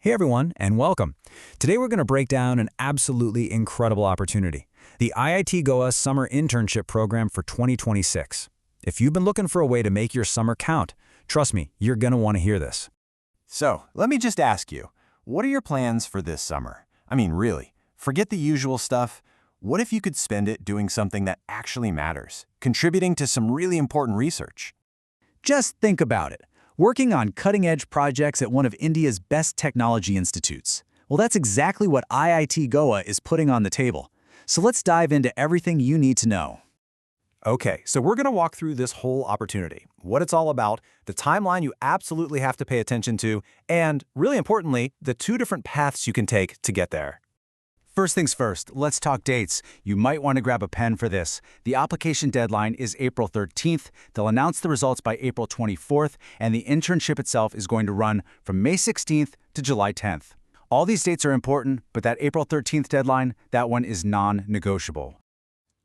Hey everyone, and welcome. Today we're going to break down an absolutely incredible opportunity, the IIT Goa Summer Internship Program for 2026. If you've been looking for a way to make your summer count, trust me, you're going to want to hear this. So, let me just ask you, what are your plans for this summer? I mean, really, forget the usual stuff. What if you could spend it doing something that actually matters, contributing to some really important research? Just think about it. Working on cutting-edge projects at one of India's best technology institutes. Well, that's exactly what IIT Goa is putting on the table. So let's dive into everything you need to know. Okay, so we're going to walk through this whole opportunity, what it's all about, the timeline you absolutely have to pay attention to, and, really importantly, the two different paths you can take to get there. First things first, let's talk dates. You might want to grab a pen for this. The application deadline is April 13th. They'll announce the results by April 24th, and the internship itself is going to run from May 16th to July 10th. All these dates are important, but that April 13th deadline, that one is non-negotiable.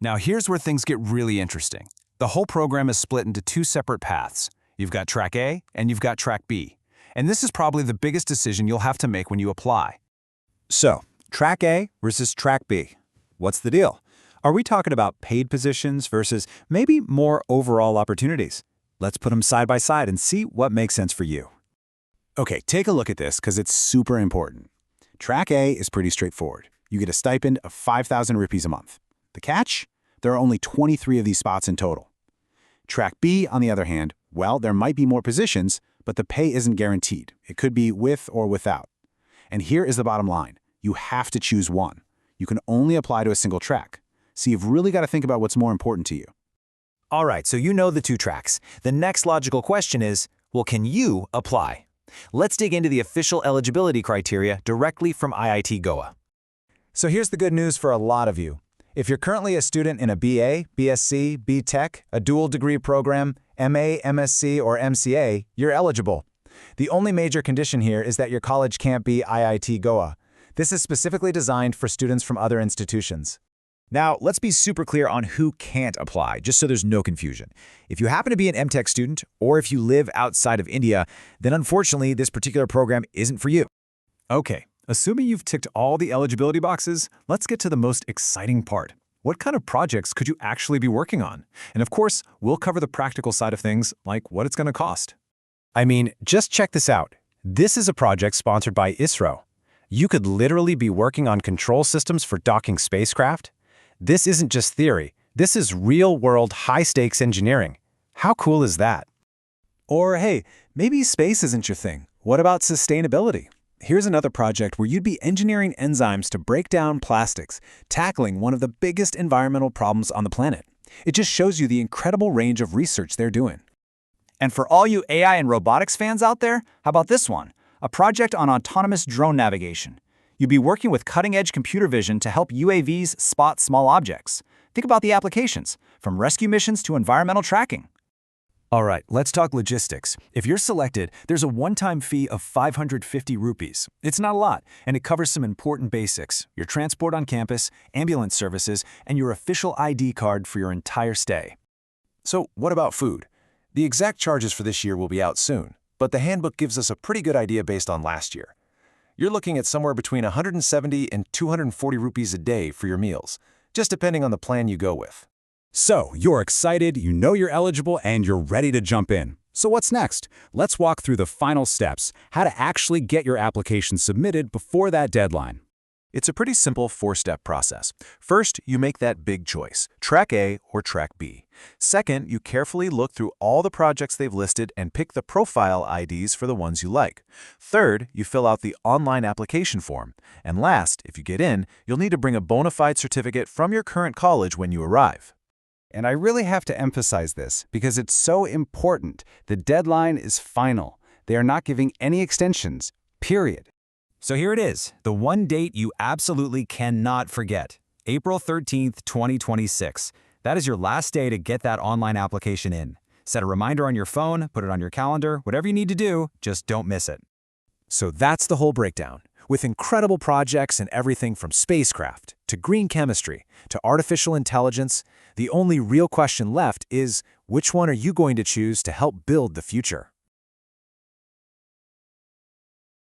Now here's where things get really interesting. The whole program is split into two separate paths. You've got Track A and you've got Track B. And this is probably the biggest decision you'll have to make when you apply. So, Track A versus Track B. What's the deal? Are we talking about paid positions versus maybe more overall opportunities? Let's put them side by side and see what makes sense for you. Okay, take a look at this because it's super important. Track A is pretty straightforward. You get a stipend of 5,000 rupees a month. The catch? There are only 23 of these spots in total. Track B, on the other hand, well, there might be more positions, but the pay isn't guaranteed. It could be with or without. And here is the bottom line. You have to choose one. You can only apply to a single track. So you've really got to think about what's more important to you. All right, so you know the two tracks. The next logical question is, well, can you apply? Let's dig into the official eligibility criteria directly from IIT Goa. So here's the good news for a lot of you. If you're currently a student in a BA, B.Sc, B.Tech, a dual degree program, MA, M.Sc, or MCA, you're eligible. The only major condition here is that your college can't be IIT Goa. This is specifically designed for students from other institutions. Now, let's be super clear on who can't apply, just so there's no confusion. If you happen to be an M.Tech student, or if you live outside of India, then unfortunately this particular program isn't for you. Okay, assuming you've ticked all the eligibility boxes, let's get to the most exciting part. What kind of projects could you actually be working on? And of course, we'll cover the practical side of things, like what it's going to cost. I mean, just check this out. This is a project sponsored by ISRO. You could literally be working on control systems for docking spacecraft. This isn't just theory. This is real-world, high-stakes engineering. How cool is that? Or hey, maybe space isn't your thing. What about sustainability? Here's another project where you'd be engineering enzymes to break down plastics, tackling one of the biggest environmental problems on the planet. It just shows you the incredible range of research they're doing. And for all you AI and robotics fans out there, how about this one? A project on autonomous drone navigation. You'd be working with cutting-edge computer vision to help UAVs spot small objects. Think about the applications, from rescue missions to environmental tracking. All right, let's talk logistics. If you're selected, there's a one-time fee of 550 rupees. It's not a lot, and it covers some important basics: your transport on campus, ambulance services, and your official ID card for your entire stay. So what about food? The exact charges for this year will be out soon, but the handbook gives us a pretty good idea based on last year. You're looking at somewhere between 170 and 240 rupees a day for your meals, just depending on the plan you go with. So, you're excited, you know you're eligible, and you're ready to jump in. So what's next? Let's walk through the final steps, how to actually get your application submitted before that deadline. It's a pretty simple four-step process. First, you make that big choice, Track A or Track B. Second, you carefully look through all the projects they've listed and pick the profile IDs for the ones you like. Third, you fill out the online application form. And last, if you get in, you'll need to bring a bona fide certificate from your current college when you arrive. And I really have to emphasize this because it's so important. The deadline is final. They are not giving any extensions, period. So here it is, the one date you absolutely cannot forget, April 13th, 2026. That is your last day to get that online application in. Set a reminder on your phone, put it on your calendar, whatever you need to do, just don't miss it. So that's the whole breakdown. With incredible projects in everything from spacecraft to green chemistry to artificial intelligence, the only real question left is, which one are you going to choose to help build the future?